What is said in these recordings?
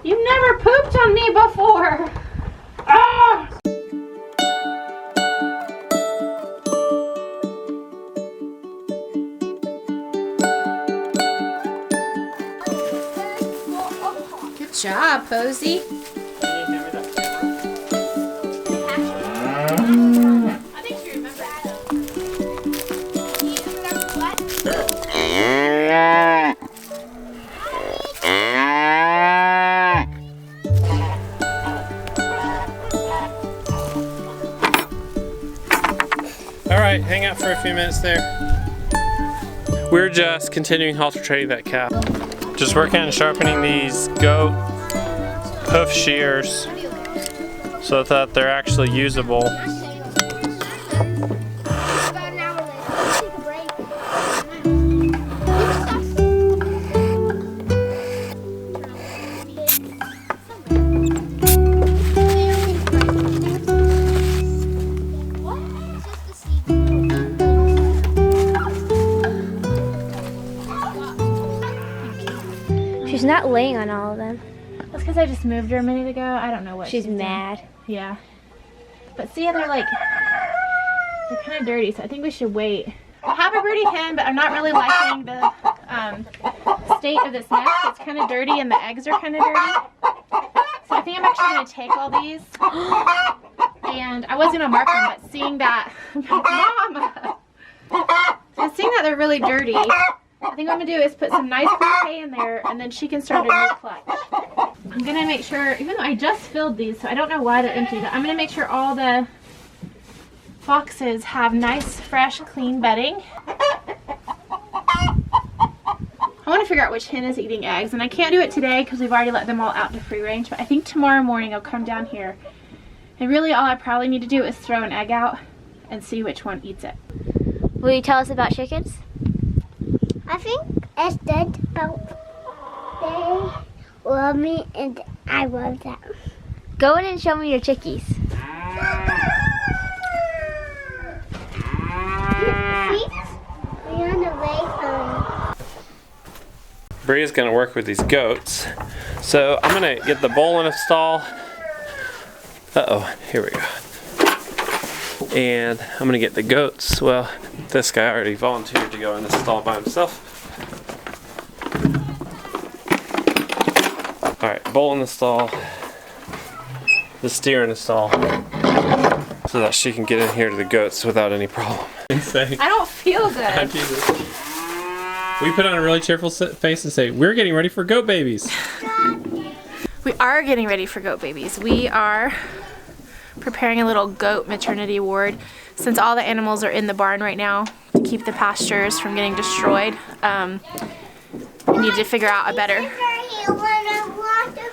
You've never pooped on me before. Ah! Good job, Posey. I think she remembers that. Can you remember what? Alright, hang out for a few minutes there. We're just continuing halter training that cow. Just working on sharpening these goat hoof shears so that they're actually usable. She's not laying on all of them. That's because I just moved her a minute ago. I don't know what She's doing. mad. Yeah. But see, they're like, they're kind of dirty, so I think we should wait. I have a broody hen, but I'm not really liking the state of this nest. It's kind of dirty and the eggs are kind of dirty. So I think I'm actually going to take all these. And I was going to mark them, but seeing that, Mama! So seeing that they're really dirty, I think what I'm going to do is put some nice clean hay in there, and then she can start a new clutch. I'm going to make sure, even though I just filled these, so I don't know why they're empty, but I'm going to make sure all the boxes have nice, fresh, clean bedding. I want to figure out which hen is eating eggs, and I can't do it today because we've already let them all out to free range, but I think tomorrow morning I'll come down here, and really all I probably need to do is throw an egg out and see which one eats it. Will you tell us about chickens? I think it's good, but they love me and I love them. Go in and show me your chickies. We're on the way home. Bria's gonna work with these goats. So I'm gonna get the bowl in a stall. Uh-oh, here we go. And I'm gonna get the goats. Well, this guy already volunteered to go in the stall by himself. Alright, bowl in the stall. The steer in the stall. So that she can get in here to the goats without any problem. I don't feel good. Jesus. We put on a really cheerful face and say, we're getting ready for goat babies. We are getting ready for goat babies. We are preparing a little goat maternity ward. Since all the animals are in the barn right now to keep the pastures from getting destroyed, we need to figure out a better...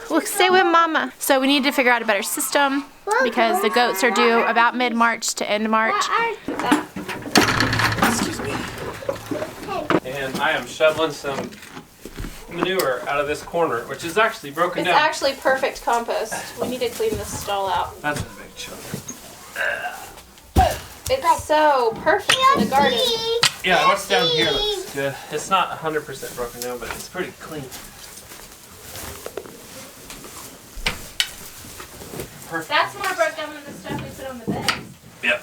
Well, stay with Mama. So we need to figure out a better system because the goats are due about mid-March to end March. Excuse me. And I am shoveling some manure out of this corner, which is actually broken down. It's actually perfect compost. We need to clean this stall out. That's a big chunk. It's so perfect for the garden. Yeah, what's down here looks good. It's not 100% broken down, but it's pretty clean. Perfect. That's more broke down than the stuff we put on the bed. Yep.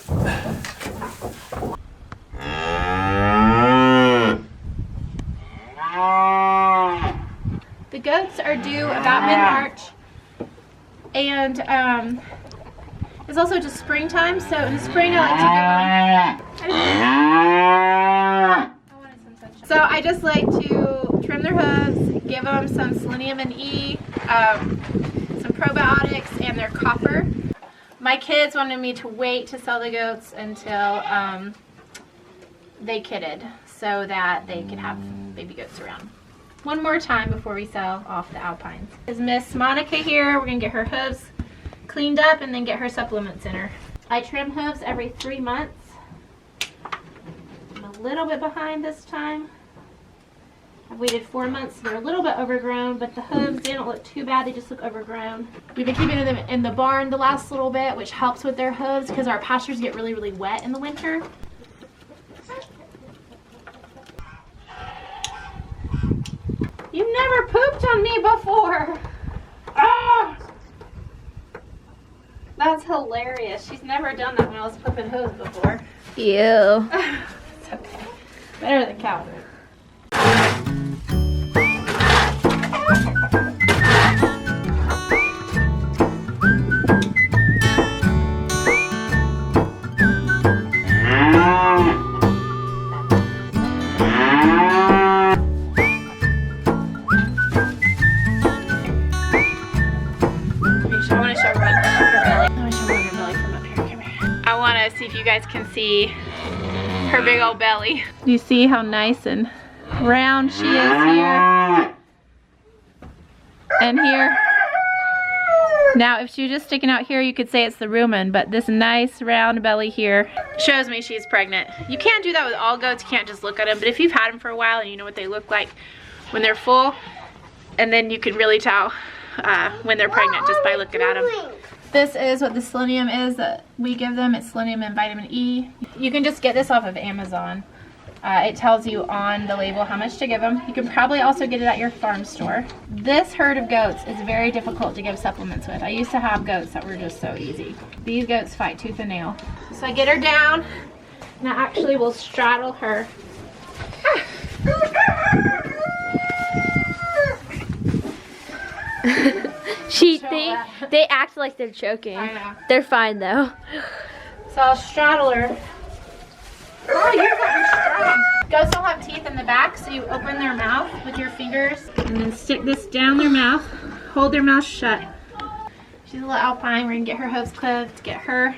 The goats are due about mid-March, and it's also just springtime, so in the spring I like to give them, so I just like to trim their hooves, give them some selenium and E, some probiotics, and their copper. My kids wanted me to wait to sell the goats until they kidded so that they could have baby goats around. One more time before we sell off the alpines. Is Miss Monica here? We're gonna get her hooves cleaned up and then get her supplements in her. I trim hooves every 3 months. I'm a little bit behind this time. I've waited 4 months. They're a little bit overgrown, but the hooves, they don't look too bad. They just look overgrown. We've been keeping them in the barn the last little bit, which helps with their hooves because our pastures get really, really wet in the winter. You've never pooped on me before. Ah! hilarious. She's never done that when I was flipping hooves before. Ew. It's okay. Better than cow food. See if you guys can see her big old belly. You see how nice and round she is here and here. Now if she was just sticking out here, you could say it's the rumen, but this nice round belly here shows me she's pregnant. You can't do that with all goats. You can't just look at them, but if you've had them for a while and you know what they look like when they're full, and then you can really tell when they're pregnant just by looking at them. This is what the selenium is that we give them. It's selenium and vitamin E. You can just get this off of Amazon. It tells you on the label how much to give them. You can probably also get it at your farm store. This herd of goats is very difficult to give supplements with. I used to have goats that were just so easy. These goats fight tooth and nail. So I get her down, and I actually will straddle her. They act like they're choking. I know. They're fine though. So I'll straddle her. Oh, you're getting strong. Goats don't have teeth in the back, so you open their mouth with your fingers and then stick this down their mouth. Hold their mouth shut. She's a little alpine. We're gonna get her hooves clipped, get her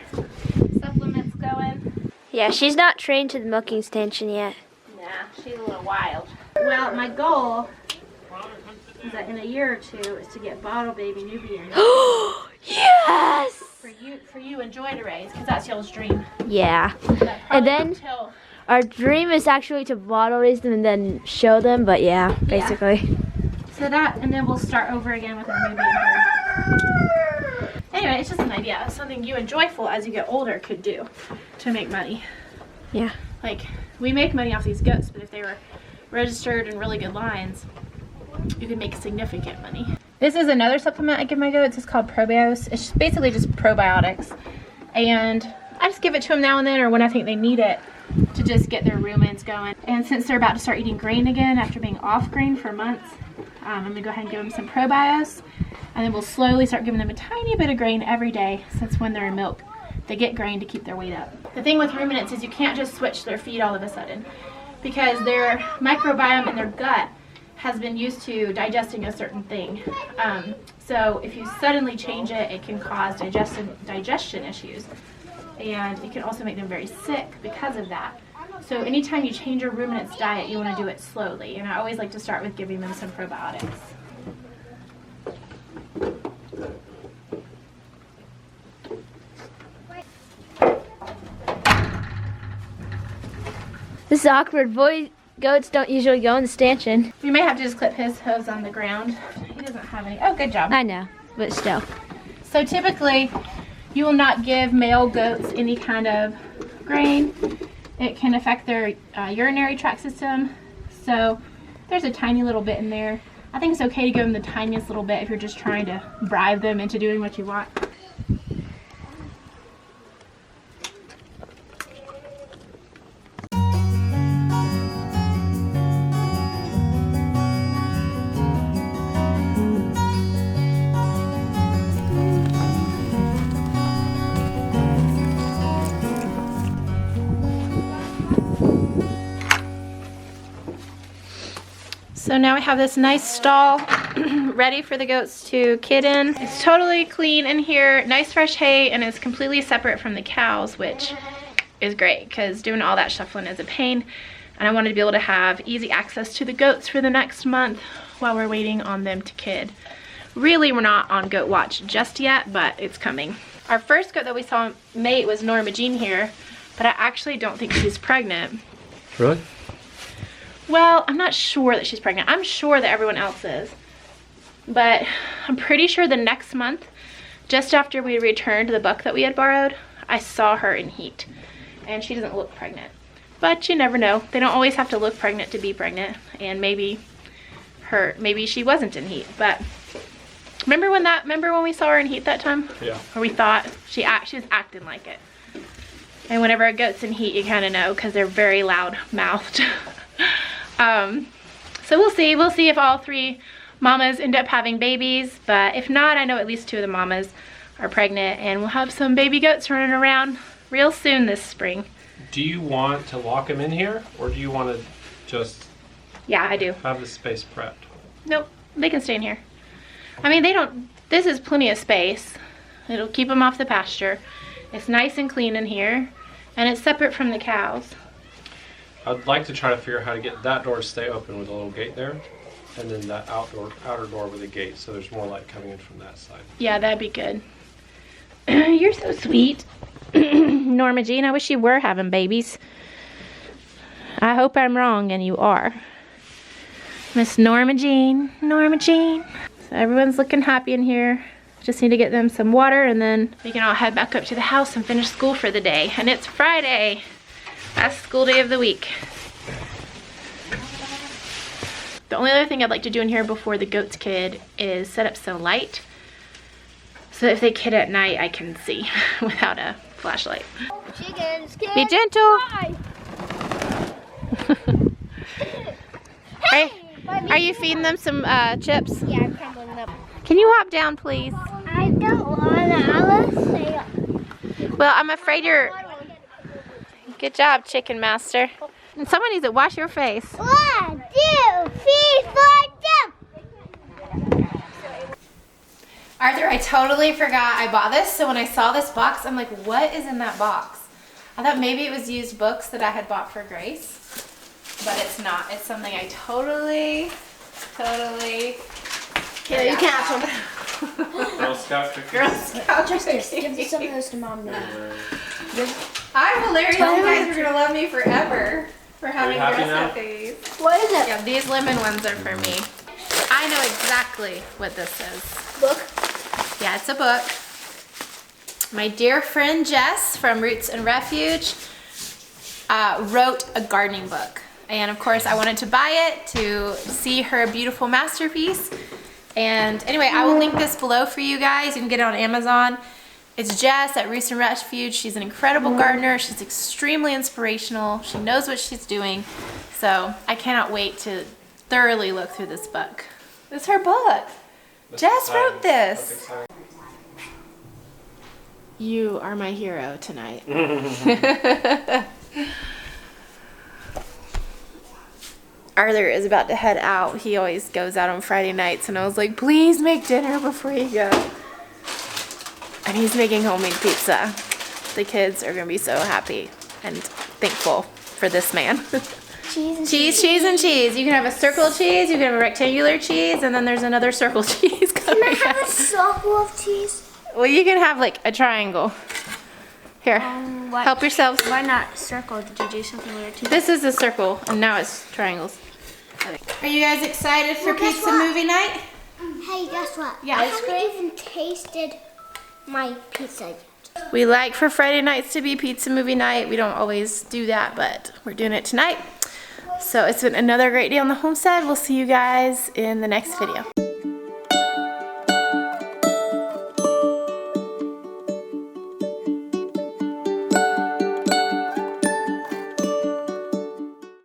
supplements going. Yeah, she's not trained to the milking station yet. Nah, she's a little wild. Well, my goal is that in a year or two is to get bottle baby Nubian. Yes! For you and Joy to raise, because that's y'all's dream. Yeah. That And then until, our dream is actually to bottle raise them and then show them, but yeah, basically. so that, and then we'll start over again with our Nubian herd. Anyway, it's just an idea of something you and Joyful as you get older could do to make money. Yeah. Like, we make money off these goats, but if they were registered in really good lines, you can make significant money. This is another supplement I give my goats. It's called Probios. It's basically just probiotics. And I just give it to them now and then, or when I think they need it, to just get their rumens going. And since they're about to start eating grain again after being off grain for months, I'm gonna go ahead and give them some Probios. And then we'll slowly start giving them a tiny bit of grain every day, since when they're in milk, they get grain to keep their weight up. The thing with ruminants is you can't just switch their feed all of a sudden, because their microbiome in their gut has been used to digesting a certain thing. So if you suddenly change it, it can cause digestion issues. And it can also make them very sick because of that. So anytime you change your ruminant's diet, you want to do it slowly. And I always like to start with giving them some probiotics. This is awkward. Goats don't usually go in the stanchion. We may have to just clip his hooves on the ground. He doesn't have any. Oh, good job. I know, but still. So typically, you will not give male goats any kind of grain. It can affect their urinary tract system. So there's a tiny little bit in there. I think it's okay to give them the tiniest little bit if you're just trying to bribe them into doing what you want. So now we have this nice stall ready for the goats to kid in. It's totally clean in here, nice fresh hay, and it's completely separate from the cows, which is great because doing all that shuffling is a pain. And I wanted to be able to have easy access to the goats for the next month while we're waiting on them to kid. Really, we're not on goat watch just yet, but it's coming. Our first goat that we saw mate was Norma Jean here, but I actually don't think she's pregnant. Really? Well, I'm not sure that she's pregnant. I'm sure that everyone else is. But I'm pretty sure the next month, just after we returned the buck that we had borrowed, I saw her in heat. And she doesn't look pregnant. But you never know. They don't always have to look pregnant to be pregnant. And maybe she wasn't in heat. But Remember when we saw her in heat that time? Yeah. Or we thought she was acting like it. And whenever a goat's in heat, you kind of know because they're very loud mouthed. So we'll see if all 3 mamas end up having babies, but if not, I know at least 2 of the mamas are pregnant, and we'll have some baby goats running around real soon this spring. Do you want to lock them in here, or do you want to just Yeah, I do. have the space prepped? Nope, they can stay in here. I mean, this is plenty of space. It'll keep them off the pasture. It's nice and clean in here, and it's separate from the cows. I'd like to try to figure out how to get that door to stay open with a little gate there, and then that outer door with a gate, so there's more light coming in from that side. Yeah, that'd be good. You're so sweet. Norma Jean, I wish you were having babies. I hope I'm wrong, and you are. Miss Norma Jean, Norma Jean. So everyone's looking happy in here. Just need to get them some water, and then we can all head back up to the house and finish school for the day. And it's Friday. Last school day of the week. The only other thing I'd like to do in here before the goats kid is set up some light. So if they kid at night, I can see without a flashlight. Chickens, kids. Be gentle. Are you feeding them some chips? Yeah, I'm crumbling them. Can you hop down, please? I don't wanna. I will say. Well, I'm afraid you're... Good job, Chicken Master. And someone needs to wash your face. 1, 2, 3, 4, jump. Arthur, I totally forgot I bought this. So when I saw this box, I'm like, what is in that box? I thought maybe it was used books that I had bought for Grace. But it's not. It's something I totally... Yeah, you can't have some. Girl Scout cookies. Girl Scout Justice, cookies. give some of those to Mom now. I'm hilarious. You guys are gonna love me forever for having happy Girl now? Scout cookies. What is it? Yeah, these lemon ones are for me. I know exactly what this is. Book? Yeah, it's a book. My dear friend Jess from Roots and Refuge wrote a gardening book. And of course I wanted to buy it to see her beautiful masterpiece. And anyway, I will link this below for you guys. You can get it on Amazon. It's Jess at Roots and Refuge. She's an incredible gardener. She's extremely inspirational. She knows what she's doing. So I cannot wait to thoroughly look through this book. It's her book. Jess wrote this. You are my hero tonight. Arthur is about to head out. He always goes out on Friday nights, and I was like, please make dinner before you go. And he's making homemade pizza. The kids are gonna be so happy and thankful for this man. Cheese, cheese, and cheese. You can have a circle of cheese, you can have a rectangular cheese, and then there's another circle cheese coming Can I have out. a circle of cheese? Well, you can have like a triangle. Here, help yourselves. Why not circle? Did you do something weird too? This is a circle, and now it's triangles. Are you guys excited for Well, guess pizza what? movie night? Hey, guess what? Yeah, I ice haven't cream? even tasted my pizza yet. We like for Friday nights to be pizza movie night. We don't always do that, but we're doing it tonight. So it's been another great day on the homestead. We'll see you guys in the next video.